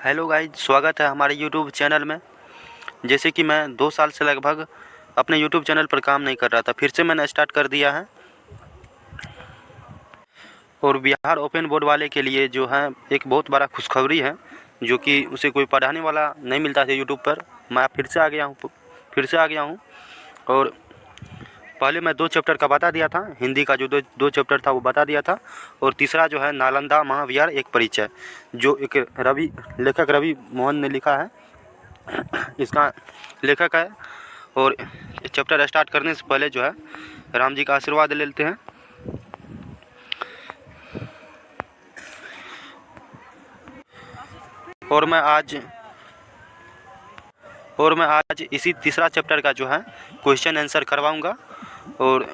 Hello guys, स्वागत है हमारे यूट्यूब चैनल में। जैसे कि मैं 2 साल से लगभग अपने यूट्यूब चैनल पर काम नहीं कर रहा था, फिर से मैंने स्टार्ट कर दिया है। और बिहार ओपन बोर्ड वाले के लिए जो है एक बहुत बड़ा खुशखबरी है, जो कि उसे कोई पढ़ाने वाला नहीं मिलता था यूट्यूब पर। मैं फिर से आ गया हूँ। और पहले मैं 2 चैप्टर का बता दिया था, हिंदी का जो दो चैप्टर था वो बता दिया था। और तीसरा जो है नालंदा महाविहार एक परिचय, जो एक लेखक रवि मोहन ने लिखा है, इसका लेखक है। और चैप्टर स्टार्ट करने से पहले जो है राम जी का आशीर्वाद ले लेते हैं। और मैं आज इसी तीसरा चैप्टर का जो है क्वेश्चन आंसर करवाऊंगा। और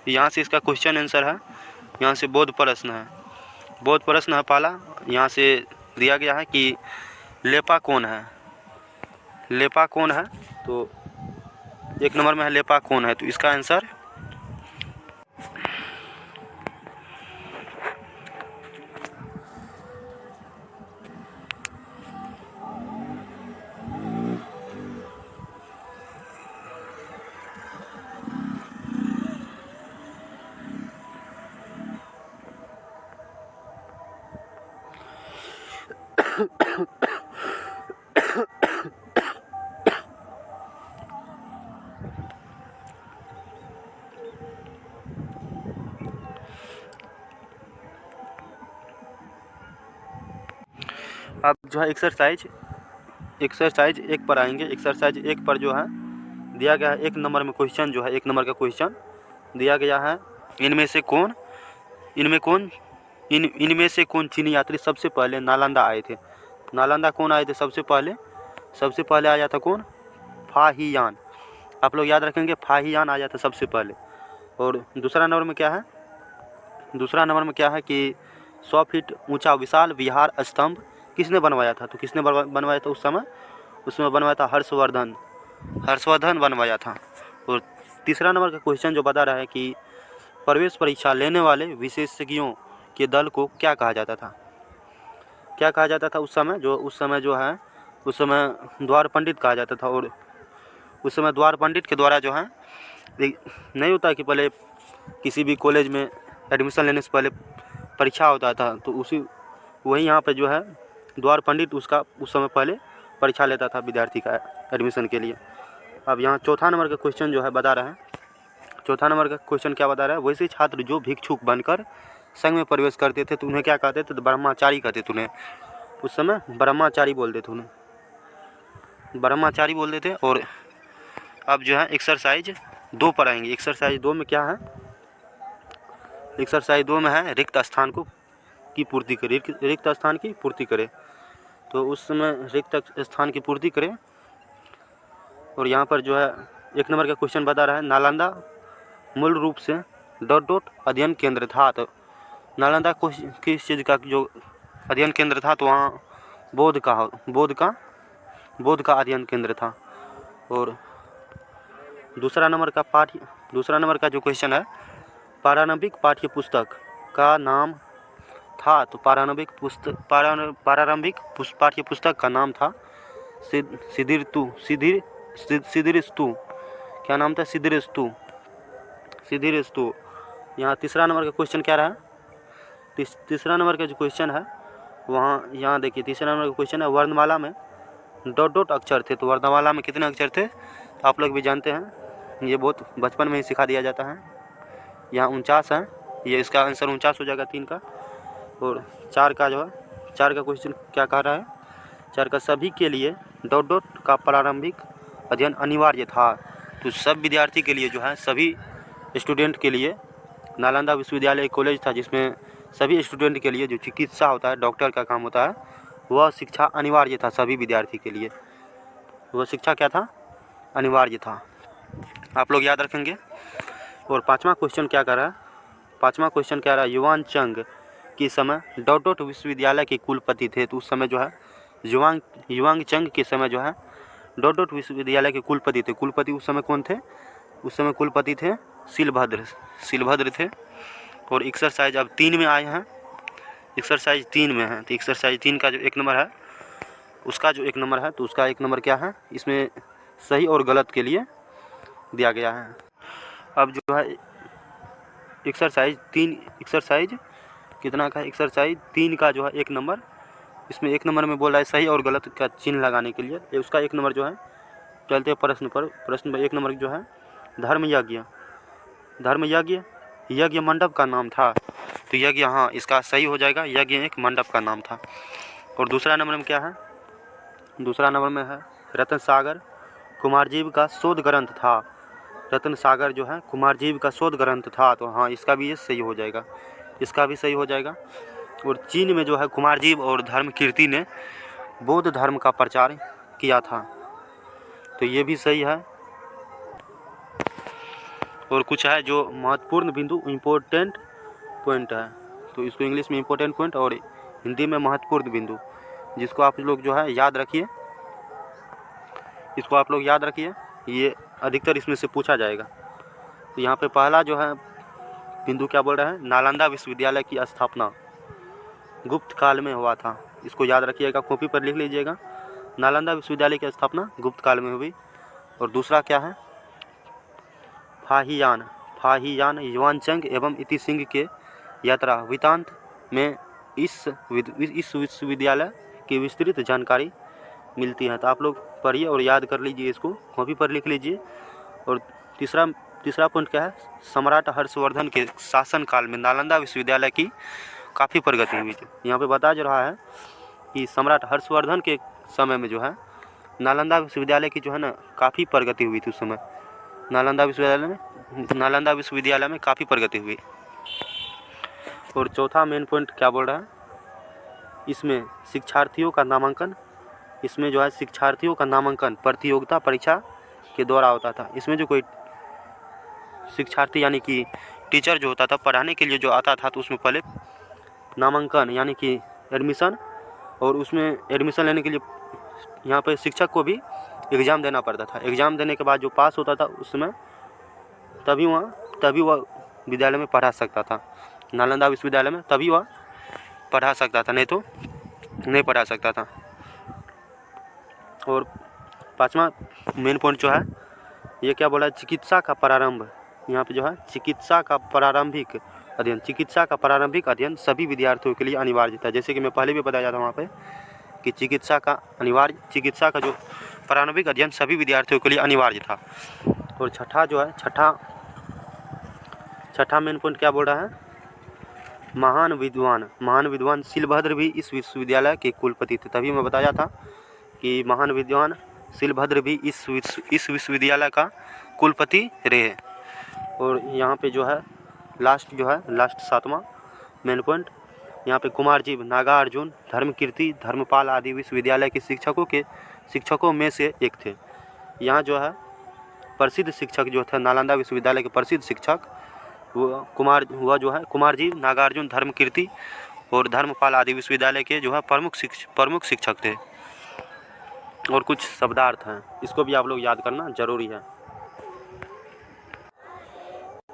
यहाँ से इसका क्वेश्चन आंसर है, यहाँ से बोध प्रश्न है पहला। यहाँ से दिया गया है कि लेपा कौन है। तो 1 नंबर में है लेपा कौन है, तो इसका आंसर अब जो है एक्सरसाइज 1 पर आएंगे। एक्सरसाइज 1 पर जो है दिया गया है 1 नंबर में क्वेश्चन, जो है 1 नंबर का क्वेश्चन दिया गया है। इनमें से कौन चीनी यात्री सबसे पहले नालंदा आए थे। नालंदा कौन आए थे सबसे पहले आया था कौन? फाहियान। आप लोग याद रखेंगे, फाहियान आया था सबसे पहले। और दूसरा नंबर में क्या है कि 100 फीट ऊंचा विशाल विहार स्तंभ किसने बनवाया था। तो किसने बनवाया था उसमें बनवाया था हर्षवर्धन बनवाया था। और तीसरा नंबर का क्वेश्चन जो बता रहा है कि प्रवेश परीक्षा लेने वाले विशेषज्ञों के दल को क्या कहा जाता था उस समय द्वार पंडित कहा जाता था। और उस समय द्वार पंडित के द्वारा जो है नहीं होता कि पहले किसी भी कॉलेज में एडमिशन लेने से पहले परीक्षा होता था, तो वही यहाँ पे जो है द्वार पंडित उसका उस समय पहले परीक्षा लेता था विद्यार्थी का एडमिशन के लिए। अब यहाँ चौथा नंबर का क्वेश्चन जो है बता रहा है, चौथा नंबर का क्वेश्चन क्या बता रहा है, वैसे छात्र जो भिक्षुक बनकर संघ में प्रवेश करते थे तो उन्हें क्या कहते थे? तो ब्रह्मचारी कहते थे उन्हें। उस समय ब्रह्मचारी बोलते थे और अब जो है एक्सरसाइज 2 पर आएंगे। एक्सरसाइज 2 में क्या है? एक्सरसाइज 2 में है रिक्त स्थान की पूर्ति करें। तो उस समय रिक्त स्थान की पूर्ति करें। और यहाँ पर जो है 1 नंबर का क्वेश्चन बता रहा है, नालंदा मूल रूप से ... अध्ययन केंद्र था। तो नालंदा किस चीज़ का जो अध्ययन केंद्र था? तो वहाँ बौद्ध का अध्ययन केंद्र था। और दूसरा नंबर का जो क्वेश्चन है, प्रारंभिक पाठ्य पुस्तक का नाम था। तो प्रारंभिक पाठ्य पुस्तक का नाम था सिद्धिरस्तु। क्या नाम था? सिद्धिरस्तु। यहाँ तीसरा नंबर का क्वेश्चन क्या रहा? तीसरा नंबर का जो क्वेश्चन है यहाँ देखिए, तीसरा नंबर का क्वेश्चन है वर्णमाला में ... अक्षर थे। तो वर्णमाला में कितने अक्षर थे? तो आप लोग भी जानते हैं, ये बहुत बचपन में ही सिखा दिया जाता है। यहाँ 49 है, ये इसका आंसर 49 हो जाएगा 3 का। और 4 का क्वेश्चन क्या कह रहा है? 4 का सभी के लिए ... का प्रारंभिक अध्ययन अनिवार्य था। तो सब विद्यार्थी के लिए जो है, सभी स्टूडेंट के लिए नालंदा विश्वविद्यालय एक कॉलेज था जिसमें सभी स्टूडेंट के लिए जो चिकित्सा होता है, डॉक्टर का काम होता है, वह शिक्षा अनिवार्य था सभी विद्यार्थी के लिए। वह शिक्षा क्या था? अनिवार्य था। आप लोग याद रखेंगे। और 5वां क्वेश्चन क्या कर रहा है? 5वां क्वेश्चन क्या रहा है? युवान चंग के समय ... विश्वविद्यालय के कुलपति थे। तो उस समय जो है युवांग चंग के समय जो है ... विश्वविद्यालय के कुलपति थे। कुलपति उस समय कौन थे? उस समय कुलपति थे सीलभद्र थे। और एक्सरसाइज अब 3 में आए हैं। एक्सरसाइज 3 में है। तो एक्सरसाइज 3 का जो 1 नंबर है, उसका जो 1 नंबर है, तो उसका 1 नंबर क्या है, इसमें सही और गलत के लिए दिया गया है। अब जो है एक्सरसाइज कितना का, एक्सरसाइज 3 का जो है 1 नंबर, इसमें 1 नंबर में बोल रहा है सही और गलत का चिन्ह लगाने के लिए। ये उसका 1 नंबर जो है, चलते हैं प्रश्न पर। प्रश्न पर 1 नंबर जो है, धर्म यज्ञ यज्ञ मंडप का नाम था, तो यज्ञ, हाँ, इसका सही हो जाएगा, यज्ञ एक मंडप का नाम था। और दूसरा नंबर में क्या है, दूसरा नंबर में है रतन सागर कुमारजीव का शोध ग्रंथ था। रतन सागर जो है कुमारजीव का शोध ग्रंथ था, तो हाँ, इसका भी ये सही हो जाएगा, इसका भी सही हो जाएगा। और चीन में जो है कुमारजीव और धर्मकीर्ति ने बौद्ध धर्म का प्रचार किया था, तो ये भी सही है। और कुछ है जो महत्वपूर्ण बिंदु, इम्पोर्टेंट पॉइंट है, तो इसको इंग्लिश में इम्पोर्टेंट पॉइंट और हिंदी में महत्वपूर्ण बिंदु, जिसको आप लोग जो है याद रखिए, इसको आप लोग याद रखिए, ये अधिकतर इसमें से पूछा जाएगा। तो यहाँ पे पहला जो है बिंदु क्या बोल रहा है, नालंदा विश्वविद्यालय की स्थापना गुप्त काल में हुआ था, इसको याद रखिएगा, कॉपी पर लिख लीजिएगा। नालंदा विश्वविद्यालय की स्थापना गुप्त काल में हुई। और दूसरा क्या है, फाहियान युवानचंग एवं इति सिंह के यात्रा वृत्तांत में इस विश्वविद्यालय की विस्तृत जानकारी मिलती है, तो आप लोग पढ़िए और याद कर लीजिए, इसको कॉपी पर लिख लीजिए। और तीसरा पॉइंट क्या है, सम्राट हर्षवर्धन के शासनकाल में नालंदा विश्वविद्यालय की काफ़ी प्रगति हुई थी। यहाँ पे बता जो रहा है कि सम्राट हर्षवर्धन के समय में जो है नालंदा विश्वविद्यालय की जो है ना काफ़ी प्रगति हुई थी उस समय, नालंदा विश्वविद्यालय में काफ़ी प्रगति हुई। और चौथा मेन पॉइंट क्या बोल रहा है, इसमें शिक्षार्थियों का नामांकन, इसमें जो है शिक्षार्थियों का नामांकन प्रतियोगिता परीक्षा के द्वारा होता था। इसमें जो कोई शिक्षार्थी यानी कि टीचर जो होता था पढ़ाने के लिए जो आता था, तो उसमें पहले नामांकन यानी कि एडमिशन, और उसमें एडमिशन लेने के लिए यहाँ पे शिक्षक को भी एग्ज़ाम देना पड़ता था। एग्ज़ाम देने के बाद जो पास होता था उसमें तभी वह विद्यालय में पढ़ा सकता था, नालंदा विश्वविद्यालय में तभी वह पढ़ा सकता था, नहीं तो नहीं पढ़ा सकता था। और पांचवा मेन पॉइंट जो है, ये क्या बोला है, चिकित्सा का प्रारंभ, यहाँ पे जो है चिकित्सा का प्रारंभिक अध्ययन सभी विद्यार्थियों के लिए अनिवार्य था। जैसे कि मैं पहले भी बताया था वहाँ पे कि चिकित्सा का जो प्रारंभिक अध्ययन सभी विद्यार्थियों के लिए अनिवार्य था। और छठा जो है, छठा मेन पॉइंट क्या बोल रहा है, महान विद्वान शिलभद्र भी इस विश्वविद्यालय के कुलपति थे। तभी मैं बताया था कि महान विद्वान शिलभद्र भी इस विश्वविद्यालय का कुलपति रहे। और यहाँ पे जो है लास्ट सातवां मेन पॉइंट, यहाँ पे कुमारजीव, नागार्जुन, धर्मकीर्ति, धर्मपाल आदि विश्वविद्यालय के शिक्षकों में से एक थे। यहाँ जो है प्रसिद्ध शिक्षक जो थे नालंदा विश्वविद्यालय के प्रसिद्ध शिक्षक वह जो है कुमारजीव, नागार्जुन, धर्मकीर्ति और धर्मपाल आदि विश्वविद्यालय के जो है प्रमुख शिक्षक थे। और कुछ शब्दार्थ हैं, इसको भी आप लोग याद करना जरूरी है।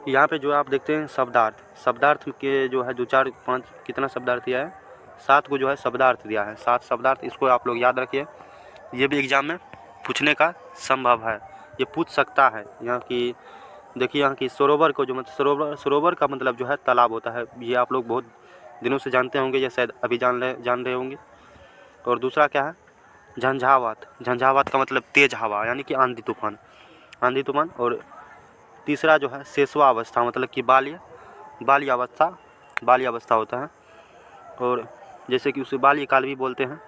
यहाँ पे जो आप देखते हैं शब्दार्थ के जो है 2 4 5 कितना शब्दार्थ दिया है, 7 को जो है शब्दार्थ दिया है, 7 शब्दार्थ, इसको आप लोग याद रखिए। ये भी एग्जाम में पूछने का संभव है, ये पूछ सकता है। यहाँ की देखिए, यहाँ की सरोवर को जो मतलब सरोवर का मतलब जो है तालाब होता है, ये आप लोग बहुत दिनों से जानते होंगे या शायद अभी जान रहे होंगे। और दूसरा क्या है, झंझावात का मतलब तेज हवा यानी कि आंधी तूफान। और तीसरा जो है शेषवावस्था मतलब कि बाल्यावस्था होता है, और जैसे कि उसे बाल्यकाल भी बोलते हैं।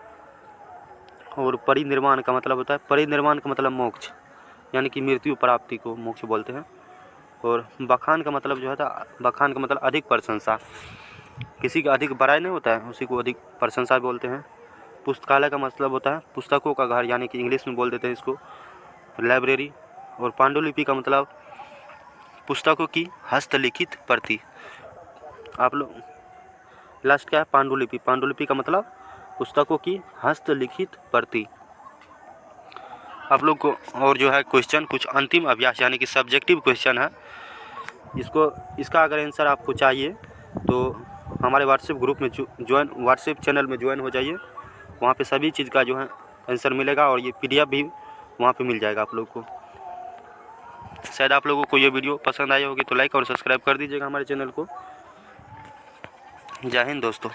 और परिनिर्वाण का मतलब होता है, परिनिर्वाण का मतलब मोक्ष यानी कि मृत्यु प्राप्ति को मोक्ष बोलते हैं। और बखान का मतलब जो है बखान का मतलब अधिक प्रशंसा, किसी का अधिक बड़ाई नहीं होता है, उसी को अधिक प्रशंसा बोलते हैं। पुस्तकालय का मतलब होता है पुस्तकों का घर यानी कि इंग्लिश में बोल देते हैं इसको लाइब्रेरी। और पांडुलिपि का मतलब पुस्तकों की हस्तलिखित प्रति। आप लोग लास्ट क्या है, पांडुलिपि का मतलब पुस्तकों की हस्तलिखित प्रति। आप लोग को और जो है क्वेश्चन कुछ अंतिम अभ्यास यानी कि सब्जेक्टिव क्वेश्चन है, इसका अगर आंसर आपको चाहिए तो हमारे व्हाट्सएप ग्रुप में व्हाट्सएप चैनल में ज्वाइन हो जाइए। वहाँ पे सभी चीज़ का जो है आंसर मिलेगा और ये PDF भी वहाँ पे मिल जाएगा आप लोग को। शायद आप लोगों को ये वीडियो पसंद आई होगी, तो लाइक और सब्सक्राइब कर दीजिएगा हमारे चैनल को। जय हिंद दोस्तों।